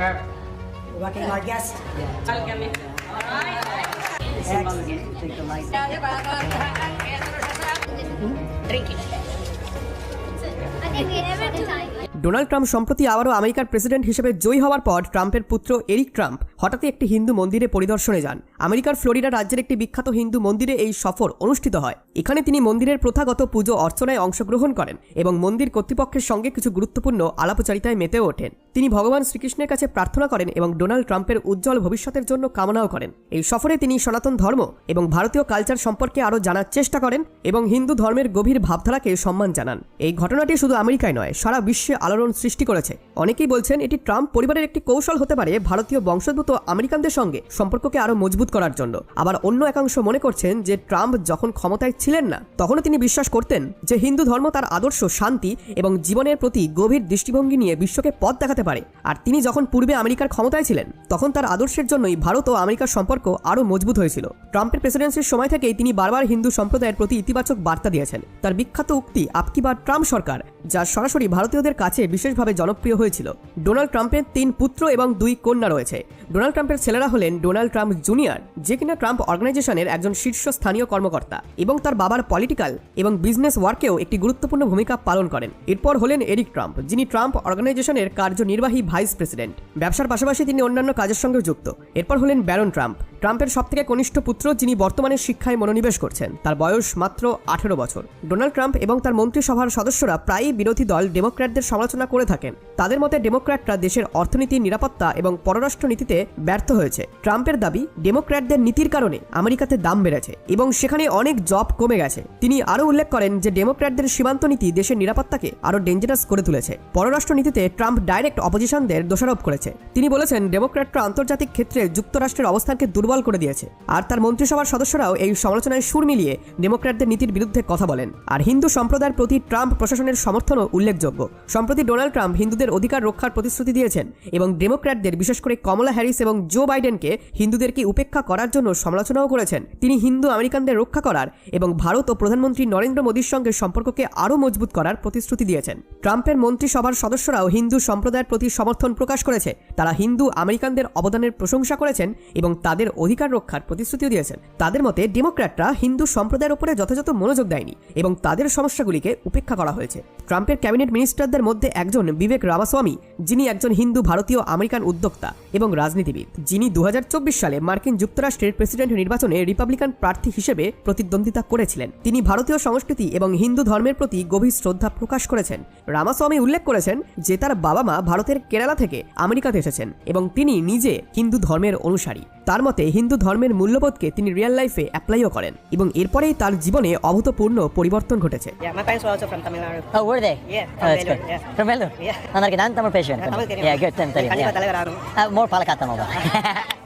Welcome our guest. Welcome. All right. Take the light. Drink it. I think we never do time. Donald Trump সম্প্রতি আবারও আমেরিকার president হিসেবে জয়ী হওয়ার পর ট্রাম্পের পুত্র এরিক ট্রাম্প হঠাৎই একটি হিন্দু মন্দিরে পরিদর্শনে যান। আমেরিকার ফ্লোরিডা রাজ্যের একটি বিখ্যাত হিন্দু মন্দিরে এই সফর অনুষ্ঠিত হয়। এখানে তিনি মন্দিরের প্রথাগত পুজো অর্চনায় অংশগ্রহণ করেন এবং মন্দির কর্তৃপক্ষের সঙ্গে কিছু গুরুত্বপূর্ণ আলাপচারিতায় মেতেও ওঠেন। তিনি ভগবান শ্রীকৃষ্ণের কাছে প্রার্থনা করেন এবং ডোনাল্ড ট্রাম্পের উজ্জ্বল ভবিষ্যতের জন্য কামনাও করেন। এই সফরে তিনি সনাতন ধর্ম এবং ভারতীয় কালচার সম্পর্কে আরও জানার চেষ্টা করেন এবং হিন্দু ধর্মের গভীর ভাবধারাকে সম্মান জানান। এই ঘটনাটি শুধু আমেরিকায় নয়, সারা বিশ্বে আলোড়ন সৃষ্টি করেছে। অনেকেই বলছেন এটি ট্রাম্প পরিবারের একটি কৌশল হতে পারে ভারতীয় বংশোদ্ভূত আমেরিকানদের সঙ্গে সম্পর্ককে আরও মজবুত করার জন্য। আবার অন্য একাংশ মনে করছেন যে ট্রাম্প যখন ক্ষমতায় ছিলেন না তখনও তিনি বিশ্বাস করতেন যে হিন্দু ধর্ম তার আদর্শ, শান্তি এবং জীবনের প্রতি গভীর দৃষ্টিভঙ্গি নিয়ে বিশ্বকে পথ দেখাতে পারে। আর তিনি যখন পূর্বে আমেরিকার ক্ষমতায় ছিলেন তখন তার আদর্শের জন্যই ভারত ও আমেরিকার সম্পর্ক আরও মজবুত হয়েছিল। ট্রাম্পের প্রেসিডেন্সির সময় থেকেই তিনি বারবার হিন্দু সম্প্রদায়ের প্রতি ইতিবাচক বার্তা দিয়েছেন। তার বিখ্যাত উক্তি আপকি বার ট্রাম্প সরকার, যা সরাসরি ভারতীয়দের কাছে বিশেষভাবে জনপ্রিয় হয়েছিল। ডোনাল্ড ট্রাম্পের 3 পুত্র এবং 2 কন্যা রয়েছে। ডোনাল্ড ট্রাম্পের ছেলেরা হলেন ডোনাল্ড ট্রাম্প জুনিয়র, যে কিনা ট্রাম্প অর্গানাইজেশনের একজন শীর্ষস্থানীয় কর্মকর্তা এবং তার বাবার পলিটিক্যাল এবং বিজনেস ওয়ার্কেও একটি গুরুত্বপূর্ণ ভূমিকা পালন করেন। এরপর হলেন এরিক ট্রাম্প, যিনি ট্রাম্প অর্গানাইজেশনের কার্যনির্বাহী ভাইস প্রেসিডেন্ট। ব্যবসার পাশাপাশি তিনি অন্যান্য কাজের সঙ্গে যুক্ত। এরপর হলেন ব্যারন ট্রাম্প, ট্রাম্পের সবথেকে কনিষ্ঠ পুত্র, যিনি বর্তমানে শিক্ষায় মনোনিবেশ করছেন। তার বয়স মাত্র 18 বছর। ডোনাল্ড ট্রাম্প এবং তার মন্ত্রিসভার সদস্যরা প্রায়ই বিরোধী দল ডেমোক্র্যাটদের সমালোচনা করে থাকেন। তাদের মতে ডেমোক্র্যাটরা দেশের অর্থনীতি, নিরাপত্তা এবং পররাষ্ট্র নীতিতে ব্যর্থ হয়েছে। ট্রাম্পের দাবি ডেমোক্র্যাটদের নীতির কারণে আমেরিকাতে দাম বেড়েছে এবং সেখানে অনেক জব কমে গেছে। তিনি আরও উল্লেখ করেন যে ডেমোক্র্যাটদের সীমান্ত নীতি দেশের নিরাপত্তাকে আরও ডেঞ্জারাস করে তুলেছে। পররাষ্ট্র নীতিতে ট্রাম্প ডাইরেক্ট অপোজিশনদের দোষারোপ করেছে। তিনি বলেছেন ডেমোক্র্যাটরা আন্তর্জাতিক ক্ষেত্রে যুক্তরাষ্ট্রের অবস্থানকে দুর্বল করে দিয়েছে। আর তার মন্ত্রিসভার সদস্যরাও এই সমালোচনায় সুর মিলিয়ে ডেমোক্র্যাটদের নীতির বিরুদ্ধে কথা বলেন। আর হিন্দু সম্প্রদায়ের প্রতি ট্রাম্প প্রশাসনের সমর্থনও উল্লেখযোগ্য। সম্প্রতি ডোনাল্ড ট্রাম্প হিন্দুদের অধিকার রক্ষার প্রতিশ্রুতি দিয়েছেন এবং ডেমোক্র্যাটদের, বিশেষ করে কমলা হ্যারিস এবং জো বাইডেনকে হিন্দুদেরকে উপেক্ষা করার জন্য সমালোচনাও করেছেন। তিনি হিন্দু আমেরিকানদের রক্ষা করার এবং ভারত ও প্রধানমন্ত্রী নরেন্দ্র মোদীর সঙ্গে সম্পর্ককে আরও মজবুত করার প্রতিশ্রুতি দিয়েছেন। ট্রাম্পের মন্ত্রিসভার সদস্যরাও হিন্দু সম্প্রদায়ের প্রতি সমর্থন প্রকাশ করেছে। তারা হিন্দু আমেরিকানদের অবদানের প্রশংসা করেছেন এবং তাদের অধিকার রক্ষার প্রতিশ্রুতিও দিয়েছেন। তাদের মতে ডেমোক্র্যাটরা হিন্দু সম্প্রদায়ের উপরে যথাযথ মনোযোগ দেয়নি এবং তাদের সমস্যাগুলিকে উপেক্ষা করা হয়েছে। ট্রাম্পের ক্যাবিনেট মিনিস্টারদের মধ্যে একজন বিবেক রামাস্বামী, যিনি একজন হিন্দু ভারতীয় আমেরিকান উদ্যোক্তা এবং রাজনীতিবিদ, যিনি 2024 সালে মার্কিন যুক্তরাষ্ট্রের প্রেসিডেন্ট নির্বাচনে রিপাবলিকান প্রার্থী হিসেবে প্রতিদ্বন্দ্বিতা করেছিলেন। তিনি ভারতীয় সংস্কৃতি এবং হিন্দু ধর্মের প্রতি গভীর শ্রদ্ধা প্রকাশ করেছেন। রামাস্বামী উল্লেখ করেছেন যে তার বাবা মা ভারতের কেরালা থেকে আমেরিকাতে এসেছেন এবং তিনি নিজে হিন্দু ধর্মের অনুসারী। তার মতে হিন্দু ধর্মের মূল্যবোধকে তিনি রিয়েল লাইফে অ্যাপ্লাইও করেন এবং এরপরেই তার জীবনে অভূতপূর্ণ পরিবর্তন ঘটেছে। Yeah, my parents were also from Tamil Nadu. Oh, were they? Yeah, Oh, from that's Vellore, good. yeah. From Vellore? Yeah. Nanaga nan tamar patient. Tamil Telugu. Yeah, good. Tamil Telugu. Kandipa Yeah. talaga raru. More palakata mo ba?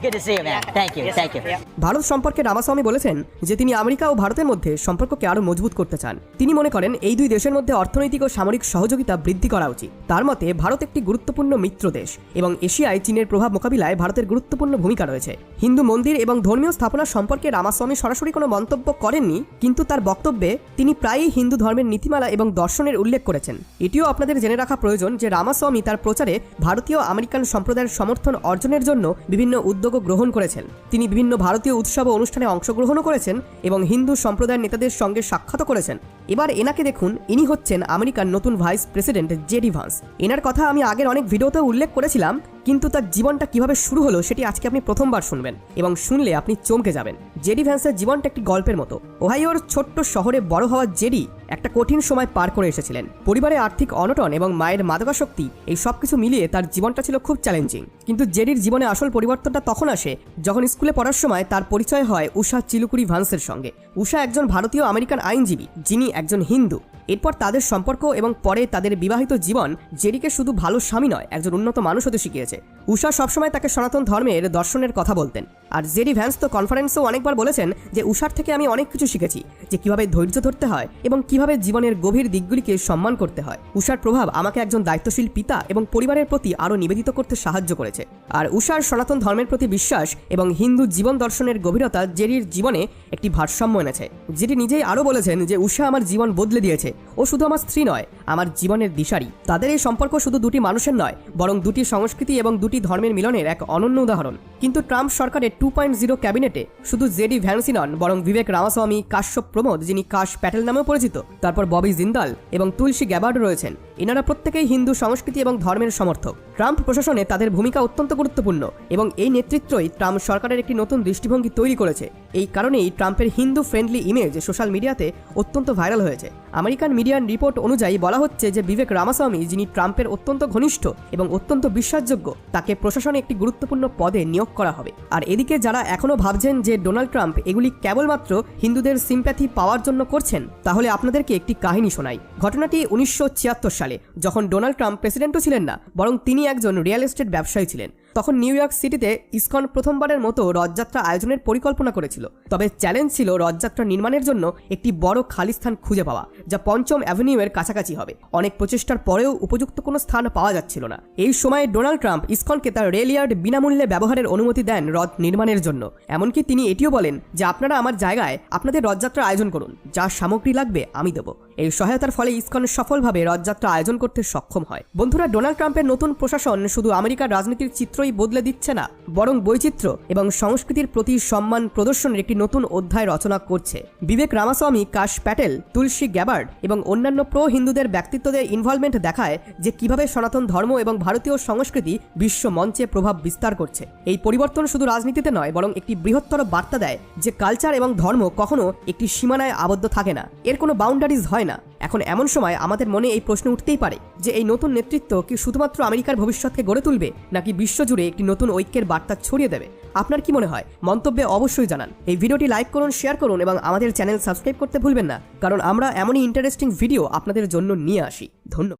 Good to see you, man. Thank you. Yes, Thank you. yeah. Bharat সম্পর্কে রামাস্বামী বলেছেন যে তিনি America ও ভারতের মধ্যে সম্পর্ককে আরও মজবুত করতে চান। তিনি মনে করেন এই 2 দেশের মধ্যে অর্থনৈতিক ও সামরিক সহযোগিতা বৃদ্ধি করা উচিত। তার মতে ভারত একটি গুরুত্বপূর্ণ মিত্র দেশ এবং এশিয়ায় চীনের প্রভাব মোকাবিলায় ভারতের গুরুত্বপূর্ণ ভূমিকা রয়েছে। হিন্দু মন্দির এবং ধর্মীয় স্থাপনা সম্পর্কে রামাস্বামী সরাসরি কোনো মন্তব্য করেননি, কিন্তু তার বক্তব্যে তিনি প্রায়ই হিন্দু ধর্মের নীতিমালা এবং দর্শনের উল্লেখ করেছেন। এটিও আপনাদের জেনে রাখা প্রয়োজন যে রামাস্বামী তার প্রচারে ভারতীয় আমেরিকান সম্প্রদায়ের সমর্থন অর্জনের জন্য বিভিন্ন উদ্যোগও গ্রহণ করেছেন। তিনি বিভিন্ন ভারতীয় উৎসব ও অনুষ্ঠানে অংশগ্রহণও করেছেন এবং হিন্দু সম্প্রদায়ের নেতাদের সঙ্গে সাক্ষাৎও করেছেন। এবার এনাকে দেখুন, ইনি হচ্ছেন আমেরিকার নতুন ভাইস প্রেসিডেন্ট জেডি ভান্স। এনার কথা আমি আগের অনেক ভিডিওতেও উল্লেখ করেছিলাম, কিন্তু তার জীবনটা কিভাবে শুরু হলো সেটি আজকে আপনি প্রথমবার শুনবেন এবং শুনলে আপনি চমকে যাবেন। জেডি ভ্যান্সের জীবনটা একটি গল্পের মতো। ওহাইওর ছোট্ট শহরে বড় হওয়া জেডি একটা কঠিন সময় পার করে এসেছিলেন। পরিবারে আর্থিক অনটন এবং মায়ের মাদকাসক্তি, এই সব কিছু মিলিয়ে তার জীবনটা ছিল খুব চ্যালেঞ্জিং। কিন্তু জেডির জীবনে আসল পরিবর্তনটা তখন আসে যখন স্কুলে পড়ার সময় তার পরিচয় হয় উষা চিলুকুরি ভান্সের সঙ্গে। উষা একজন ভারতীয় আমেরিকান আইনজীবী, যিনি একজন হিন্দু। এরপর তাদের সম্পর্ক এবং পরে তাদের বিবাহিত জীবন জেডিকে শুধু ভালো স্বামী নয়, একজন উন্নত মানুষ হতে শিখিয়েছে। উষা সবসময় তাকে সনাতন ধর্মের দর্শনের কথা বলতেন আর জেডি ভ্যান্স তো কনফারেন্সেও অনেকবার বলেছেন যে উষার থেকে আমি অনেক কিছু শিখেছি, যে কিভাবে ধৈর্য ধরতে হয় এবং কিভাবে জীবনের গভীর দিকগুলিকে সম্মান করতে হয়। উষার প্রভাব আমাকে একজন দায়িত্বশীল পিতা এবং পরিবারের প্রতি আরও নিবেদিত করতে সাহায্য করেছে। আর উষার সনাতন ধর্মের প্রতি বিশ্বাস এবং হিন্দু জীবন দর্শনের গভীরতা জেডির জীবনে একটি ভারসাম্য এনেছে। জেডি নিজেই আরও বলেছেন যে উষা আমার জীবন বদলে দিয়েছে, ও শুধু আমার স্ত্রী নয়, আমার জীবনের দিশারি। তাদের এই সম্পর্ক শুধু দুটি মানুষের নয়, বরং দুটি সংস্কৃতি এবং দুটি ধর্মের মিলনের এক অনন্য উদাহরণ। কিন্তু ট্রাম্প সরকারের 2.0 ক্যাবিনেটে শুধু জেডি ভ্যান্সই নন, বরং বিবেক রামাস্বামী, কাশ্যপ প্রমোদ যিনি কাশ প্যাটেল নামেও পরিচিত, তারপর ববি জিন্দাল এবং তুলসী গ্যাবার্ড রয়েছেন। এনারা প্রত্যেকেই হিন্দু সংস্কৃতি এবং ধর্মের সমর্থক। ট্রাম্প প্রশাসনে তাদের ভূমিকা অত্যন্ত গুরুত্বপূর্ণ এবং এই নেতৃত্বই ট্রাম্প সরকারের একটি নতুন দৃষ্টিভঙ্গি তৈরি করেছে। এই কারণেই ট্রাম্পের হিন্দু ফ্রেন্ডলি ইমেজ সোশ্যাল মিডিয়াতে অত্যন্ত ভাইরাল হয়েছে। আমেরিকান মিডিয়ার রিপোর্ট অনুযায়ী বলা হচ্ছে যে বিবেক রামাস্বামী, যিনি ট্রাম্পের অত্যন্ত ঘনিষ্ঠ এবং অত্যন্ত বিশ্বাসযোগ্য, তাকে প্রশাসনে একটি গুরুত্বপূর্ণ পদে নিয়োগ করা হবে। আর এদিকে যারা এখনও ভাবছেন যে ডোনাল্ড ট্রাম্প এগুলি কেবলমাত্র হিন্দুদের সিম্প্যাথি পাওয়ার জন্য করছেন, তাহলে আপনাদেরকে একটি কাহিনী শোনাই। ঘটনাটি 1976 সালে, যখন ডোনাল্ড ট্রাম্প প্রেসিডেন্টও ছিলেন না, বরং তিনি একজন রিয়েল এস্টেট ব্যবসায়ী ছিলেন। তখন নিউ ইয়র্ক সিটিতে ইসকন প্রথমবারের মতো রথযাত্রা আয়োজনের পরিকল্পনা করেছিল। তবে চ্যালেঞ্জ ছিল রথযাত্রা নির্মাণের জন্য একটি বড় খালি স্থান খুঁজে পাওয়া, যা 5ম অ্যাভিনিউয়ের কাছাকাছি হবে। অনেক প্রচেষ্টার পরেও উপযুক্ত কোনো স্থান পাওয়া যাচ্ছিল না। এই সময়ে ডোনাল্ড ট্রাম্প ইসকনকে তার রেল ইয়ার্ড বিনামূল্যে ব্যবহারের অনুমতি দেন রথ নির্মাণের জন্য। এমনকি তিনি এটিও বলেন যে আপনারা আমার জায়গায় আপনাদের রথযাত্রা আয়োজন করুন, যা সামগ্রী লাগবে আমি দেবো। এই সহায়তার ফলে ইসকন সফলভাবে রথযাত্রা আয়োজন করতে সক্ষম হয়। বন্ধুরা, ডোনাল্ড ট্রাম্পের নতুন প্রশাসন শুধু আমেরিকার রাজনীতির চিত্রই বদলে দিচ্ছে না, বরং বৈচিত্র্য এবং সংস্কৃতির প্রতি সম্মান প্রদর্শনের একটি নতুন অধ্যায় রচনা করছে। বিবেক রামাস্বামী, কাশ প্যাটেল, তুলসী গ্যাবার্ড এবং অন্যান্য প্রো হিন্দুদের ব্যক্তিত্বদের ইনভলভমেন্ট দেখায় যে কিভাবে সনাতন ধর্ম এবং ভারতীয় সংস্কৃতি বিশ্ব মঞ্চে প্রভাব বিস্তার করছে। এই পরিবর্তন শুধু রাজনীতিতে নয়, বরং একটি বৃহত্তর বার্তা দেয় যে কালচার এবং ধর্ম কখনো একটি সীমানায় আবদ্ধ থাকে না, এর কোনো বাউন্ডারিজ হয় না। এখন এমন সময় আমাদের মনে এই প্রশ্ন উঠতেই পারে যে এই নতুন নেতৃত্ব কি শুধুমাত্র আমেরিকার ভবিষ্যৎকে গড়ে তুলবে, নাকি বিশ্বজুড়ে একটি নতুন ঐক্যের বার্তা ছড়িয়ে দেবে? আপনার কি মনে হয়? মন্তব্যে অবশ্যই জানান। এই ভিডিওটি লাইক করুন, শেয়ার করুন এবং আমাদের চ্যানেল সাবস্ক্রাইব করতে ভুলবেন না, কারণ আমরা এমনই ইন্টারেস্টিং ভিডিও আপনাদের জন্য নিয়ে আসি। ধন্যবাদ।